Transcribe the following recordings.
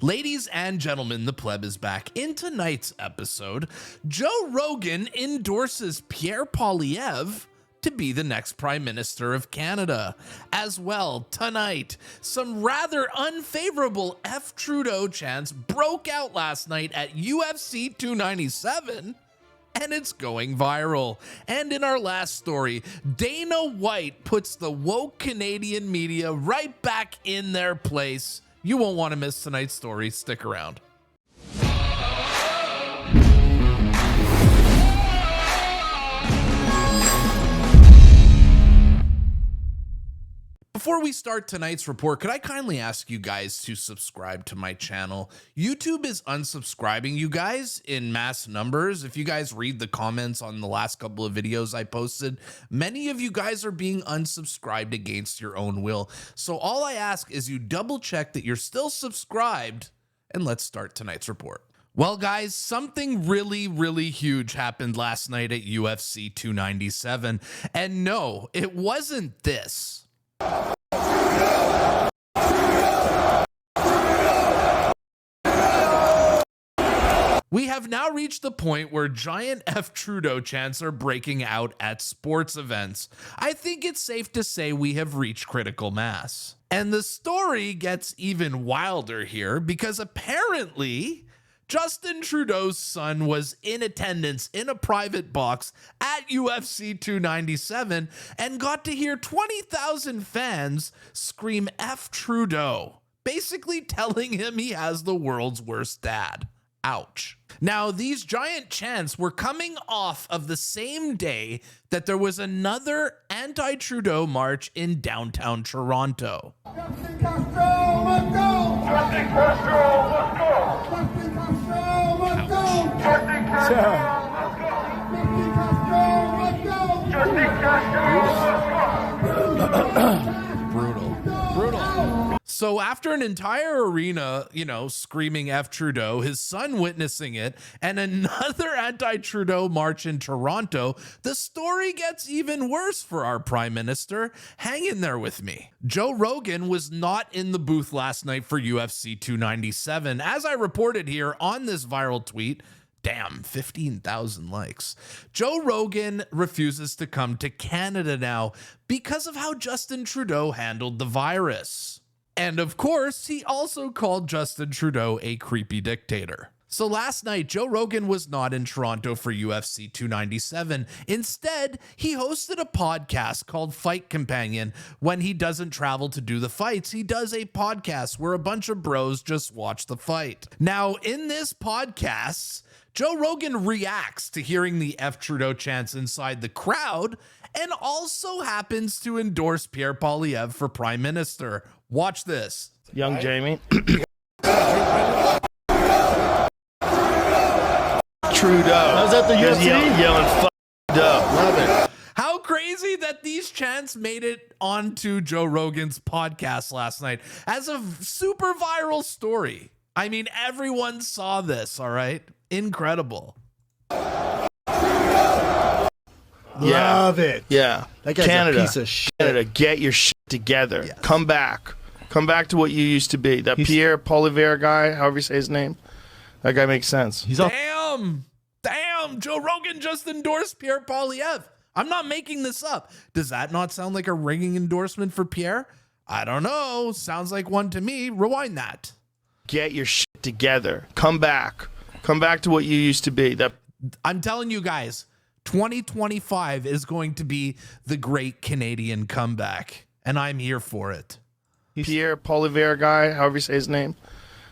Ladies and gentlemen, the Pleb is back. In tonight's episode, Joe Rogan endorses Pierre Poilievre to be the next Prime Minister of Canada. As well, tonight, some rather unfavorable Trudeau chants broke out last night at UFC 297, and it's going viral. And in our last story, Dana White puts the woke Canadian media right back in their place. You won't want to miss tonight's story. Stick around. Before we start tonight's report, could I kindly ask you guys to subscribe to my channel? YouTube is unsubscribing you guys in mass numbers. If you guys read the comments on the last couple of videos I posted, many of you guys are being unsubscribed against your own will. So all I ask is you double check that you're still subscribed, and let's start tonight's report. Well, guys, something really huge happened last night at UFC 297. And no, it wasn't this. We have now reached the point where giant Trudeau chants are breaking out at sports events. I think it's safe to say we have reached critical mass. And the story gets even wilder here because apparently Justin Trudeau's son was in attendance in a private box at UFC 297 and got to hear 20,000 fans scream F Trudeau, basically telling him he has the world's worst dad. Ouch. Now, these giant chants were coming off of the same day that there was another anti-Trudeau march in downtown Toronto. Justin Castro, let's go! Justin Castro, let's go! Justin Castro, let's go! Justin Castro, let's go! Justin Castro, let's go! Brutal. So after an entire arena, screaming F Trudeau, his son witnessing it, and another anti-Trudeau march in Toronto, the story gets even worse for our Prime Minister. Hang in there with me. Joe Rogan was not in the booth last night for UFC 297. As I reported here on this viral tweet, damn, 15,000 likes. Joe Rogan refuses to come to Canada now because of how Justin Trudeau handled the virus. And of course, he also called Justin Trudeau a creepy dictator. So last night, Joe Rogan was not in Toronto for UFC 297. Instead, he hosted a podcast called Fight Companion. When he doesn't travel to do the fights, he does a podcast where a bunch of bros just watch the fight. Now, in this podcast, Joe Rogan reacts to hearing the F Trudeau chants inside the crowd and also happens to endorse Pierre Poilievre for Prime Minister. Watch this. Young Jamie. Trudeau. I was at the UFC yelling "F*** up." Love it. How crazy that these chants made it onto Joe Rogan's podcast last night as a super viral story. I mean, everyone saw this, all right? Incredible. Love it. Yeah. That guy's Canada, a piece of shit. Canada, get your shit together. Yes. Come back. Come back to what you used to be. That Pierre Poilievre guy, however you say his name, that guy makes sense. Damn, Joe Rogan just endorsed Pierre Poilievre. I'm not making this up. Does that not sound like a ringing endorsement for Pierre? I don't know. Sounds like one to me. Rewind that. Get your shit together. Come back. Come back to what you used to be. I'm telling you guys, 2025 is going to be the great Canadian comeback, and I'm here for it. Pierre Poilievre guy, however you say his name,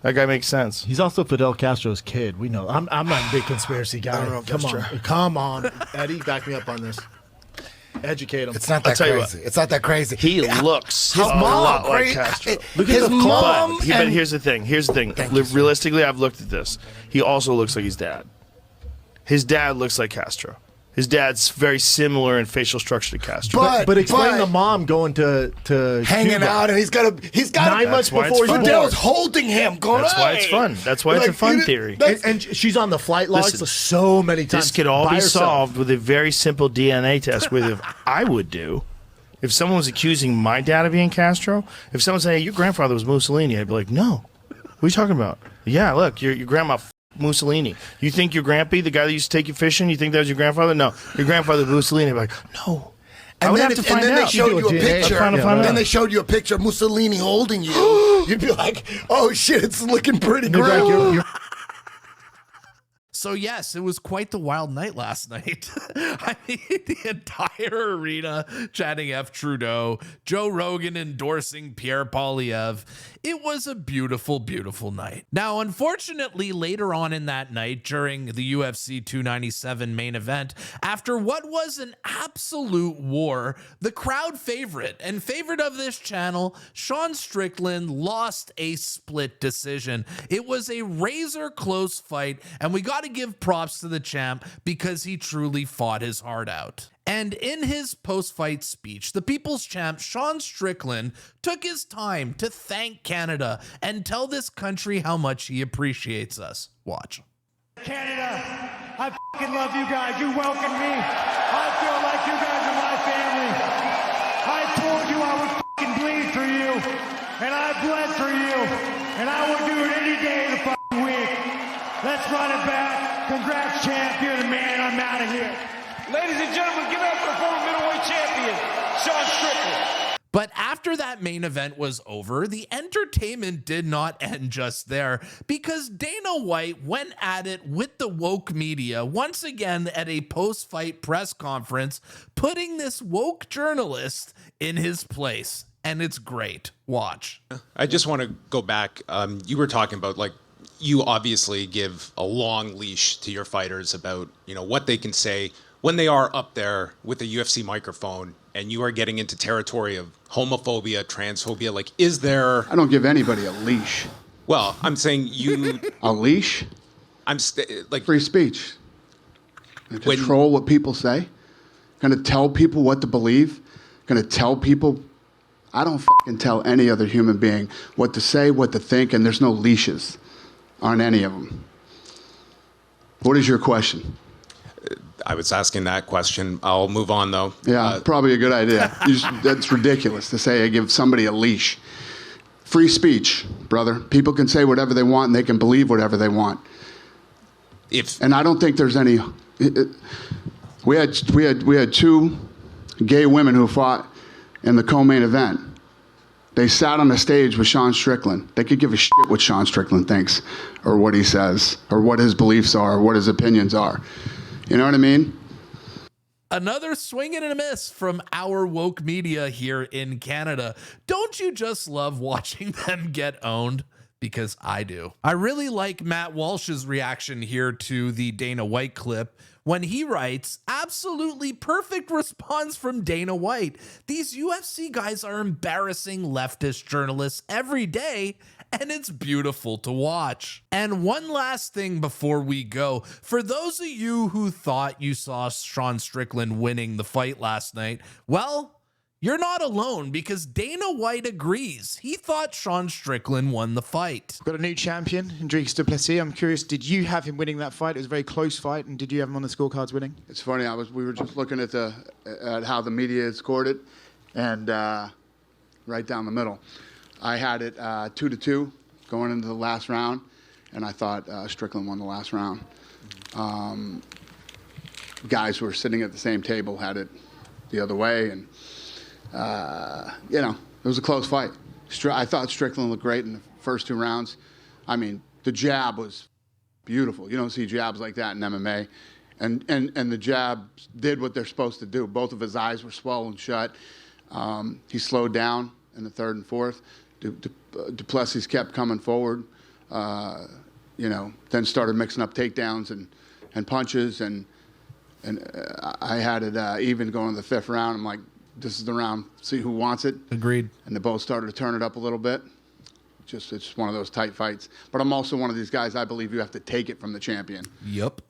that guy makes sense. He's also Fidel Castro's kid. We know. I'm not a big conspiracy guy. I don't know if that's true. Come on, Eddie, back me up on this. Educate him. It's not that crazy. It's not that crazy. He looks his a mom, lot like Castro. Look at his mom. But here's the thing. Realistically, I've looked at this. He also looks like his dad. His dad looks like Castro. His dad's very similar in facial structure to Castro. But explain the mom going to hanging Cuba. Out, and he's got 9 months before he's born. Fidel's holding him. Going, that's why it's fun. That's why it's a fun theory. And she's on the flight logs so many times. This could all be solved with a very simple DNA test. With I would do. If someone was accusing my dad of being Castro, if someone said, hey, your grandfather was Mussolini, I'd be like, no. What are you talking about? Yeah, look, your grandma Mussolini. You think your grampy, the guy that used to take you fishing, you think that was your grandfather? No, your grandfather Mussolini. I'm like, no. I would have to find then out. they showed you a picture. Then they out. showed you a picture of Mussolini holding you. You'd be like, "Oh shit, it's looking pretty great." So yes, it was quite the wild night last night. I mean, the entire arena chanting F Trudeau, Joe Rogan endorsing Pierre Poilievre. It was a beautiful, beautiful night. Now, unfortunately, later on in that night, during the UFC 297 main event, after what was an absolute war, the crowd favorite and favorite of this channel, Sean Strickland, lost a split decision. It was a razor close fight, and we got to give props to the champ because he truly fought his heart out. And in his post-fight speech, the people's champ, Sean Strickland, took his time to thank Canada and tell this country how much he appreciates us. Watch. Canada, I fucking love you guys. You welcomed me. I feel like you guys are my family. I told you I would fucking bleed for you, and I bled for you, and I will do it any day of the fucking week. Let's run it back. Congrats, champ. You're the man. I'm out of here. Ladies and gentlemen, give it up for the former middleweight champion, Sean Strickland. But after that main event was over, the entertainment did not end just there, because Dana White went at it with the woke media once again at a post-fight press conference, putting this woke journalist in his place. And it's great. Watch. I just want to go back. You were talking about, like, you obviously give a long leash to your fighters about, you know, what they can say when they are up there with a UFC microphone, and you are getting into territory of homophobia, transphobia. Like, is there... I don't give anybody a leash. Well, I'm saying you... A leash? I'm like... Free speech. Control what people say. Gonna tell people what to believe. Gonna tell people... I don't fucking tell any other human being what to say, what to think, and there's no leashes on any of them. What is your question? I was asking that question. I'll move on, though. Yeah, probably a good idea. That's ridiculous to say I give somebody a leash. Free speech, brother. People can say whatever they want, and they can believe whatever they want. And I don't think there's any... We had two gay women who fought in the co-main event. They sat on the stage with Sean Strickland. They could give a shit what Sean Strickland thinks, or what he says, or what his beliefs are, or what his opinions are. You know what I mean? Another swing and a miss from our woke media here in Canada. Don't you just love watching them get owned? Because I do. I really like Matt Walsh's reaction here to the Dana White clip when he writes, absolutely perfect response from Dana White. These UFC guys are embarrassing leftist journalists every day, and it's beautiful to watch. And one last thing before we go. For those of you who thought you saw Sean Strickland winning the fight last night, well, you're not alone, because Dana White agrees. He thought Sean Strickland won the fight. Got a new champion, Hendricks du Plessis. I'm curious, did you have him winning that fight? It was a very close fight, and did you have him on the scorecards winning? It's funny. We were just looking at how the media had scored it, and right down the middle, I had it 2-2 going into the last round, and I thought Strickland won the last round. Guys who were sitting at the same table had it the other way, and you know, it was a close fight. I thought Strickland looked great in the first 2 rounds. I mean, the jab was beautiful. You don't see jabs like that in MMA. And the jabs did what they're supposed to do. Both of his eyes were swollen shut. He slowed down in the 3rd and 4th. Du Plessis kept coming forward, you know, then started mixing up takedowns and punches. And I had it even going to the 5th round. I'm like, this is the round, see who wants it. Agreed. And they both started to turn it up a little bit. It's one of those tight fights. But I'm also one of these guys, I believe you have to take it from the champion. Yep.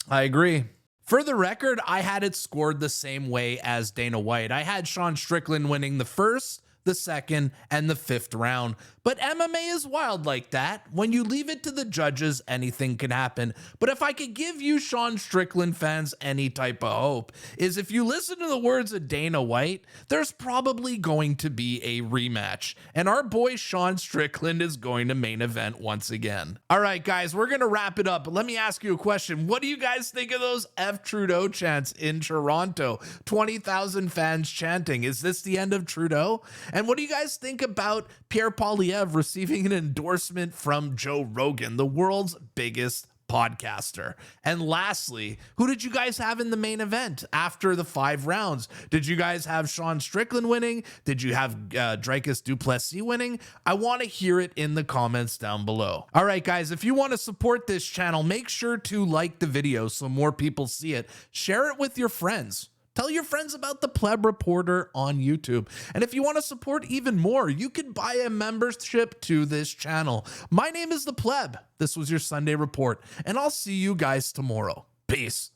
I agree. For the record, I had it scored the same way as Dana White. I had Sean Strickland winning the first, the second, and the fifth round. But MMA is wild like that. When you leave it to the judges, anything can happen. But if I could give you Sean Strickland fans any type of hope, is if you listen to the words of Dana White, there's probably going to be a rematch. And our boy Sean Strickland is going to main event once again. All right, guys, we're going to wrap it up. But let me ask you a question. What do you guys think of those F Trudeau chants in Toronto? 20,000 fans chanting. Is this the end of Trudeau? And what do you guys think about Pierre Poilievre receiving an endorsement from Joe Rogan, the world's biggest podcaster? And lastly, who did you guys have in the main event after the 5 rounds? Did you guys have Sean Strickland winning? Did you have Dricus du Plessis winning? I want to hear it in the comments down below. All right, guys, if you want to support this channel, make sure to like the video so more people see it. Share it with your friends. Tell your friends about the Pleb Reporter on YouTube. And if you want to support even more, you can buy a membership to this channel. My name is the Pleb. This was your Sunday Report, and I'll see you guys tomorrow. Peace.